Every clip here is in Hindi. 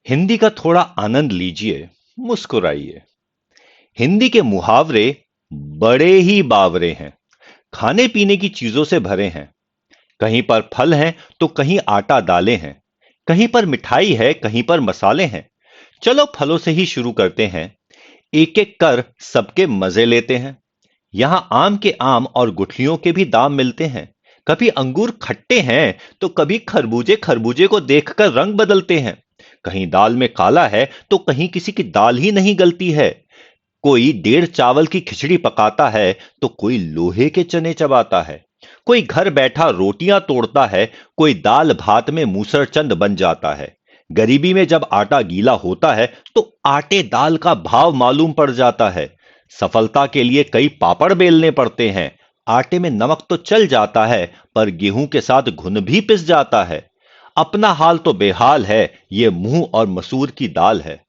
हिंदी का थोड़ा आनंद लीजिए, मुस्कुराइए। हिंदी के मुहावरे बड़े ही बावरे हैं। खाने पीने की चीजों से भरे हैं। कहीं पर फल हैं तो कहीं आटा दालें हैं। कहीं पर मिठाई है, कहीं पर मसाले हैं। चलो फलों से ही शुरू करते हैं। एक एक कर सबके मजे लेते हैं। यहां आम के आम और गुठलियों के भी दाम मिलते हैं। कभी अंगूर खट्टे हैं तो कभी खरबूजे खरबूजे को देखकर रंग बदलते हैं। कहीं दाल में काला है तो कहीं किसी की दाल ही नहीं गलती है। कोई डेढ़ चावल की खिचड़ी पकाता है तो कोई लोहे के चने चबाता है। कोई घर बैठा रोटियां तोड़ता है, कोई दाल भात में मूसरचंद बन जाता है। गरीबी में जब आटा गीला होता है तो आटे दाल का भाव मालूम पड़ जाता है। सफलता के लिए कई पापड़ बेलने पड़ते हैं। आटे में नमक तो चल जाता है, पर गेहूं के साथ घुन भी पिस जाता है। अपना हाल तो बेहाल है, ये मुंह और मसूर की दाल है।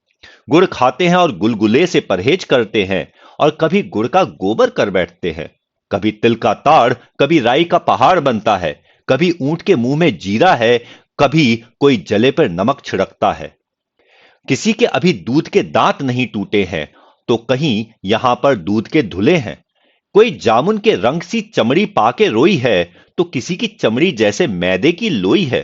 गुड़ खाते हैं और गुलगुले से परहेज करते हैं, और कभी गुड़ का गोबर कर बैठते हैं। कभी तिल का ताड़, कभी राई का पहाड़ बनता है। कभी ऊंट के मुंह में जीरा है, कभी कोई जले पर नमक छिड़कता है। किसी के अभी दूध के दांत नहीं टूटे हैं, तो कहीं यहां पर दूध के धुले हैं। कोई जामुन के रंग सी चमड़ी पाके रोई है, तो किसी की चमड़ी जैसे मैदे की लोई है।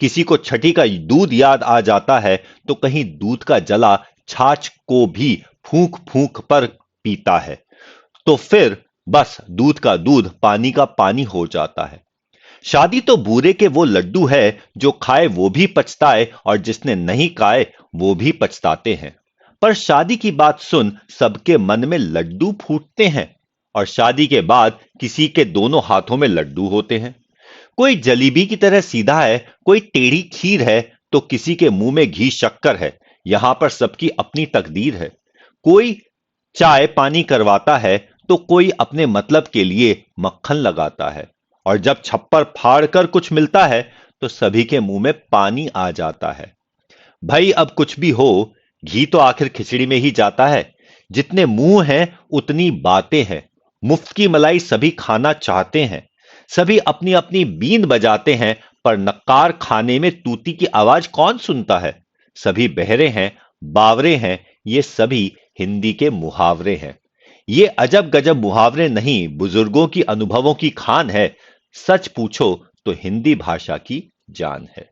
किसी को छठी का दूध याद आ जाता है, तो कहीं दूध का जला छाछ को भी फूंक फूंक पर पीता है। तो फिर बस दूध का दूध, पानी का पानी हो जाता है। शादी तो बूरे के वो लड्डू है, जो खाए वो भी पछताए और जिसने नहीं खाए वो भी पछताते हैं। पर शादी की बात सुन सबके मन में लड्डू फूटते हैं। और शादी के बाद किसी के दोनों हाथों में लड्डू होते हैं। कोई जलेबी की तरह सीधा है, कोई टेढ़ी खीर है, तो किसी के मुंह में घी शक्कर है। यहां पर सबकी अपनी तकदीर है। कोई चाय पानी करवाता है, तो कोई अपने मतलब के लिए मक्खन लगाता है। और जब छप्पर फाड़ कर कुछ मिलता है, तो सभी के मुंह में पानी आ जाता है। भाई अब कुछ भी हो, घी तो आखिर खिचड़ी में ही जाता है। जितने मुंह हैं उतनी बातें हैं। मुफ्त की मलाई सभी खाना चाहते हैं। सभी अपनी अपनी बींद बजाते हैं, पर नक्कार खाने में तूती की आवाज कौन सुनता है। सभी बहरे हैं, बावरे हैं। ये सभी हिंदी के मुहावरे हैं। ये अजब गजब मुहावरे नहीं, बुजुर्गों की अनुभवों की खान है। सच पूछो तो हिंदी भाषा की जान है।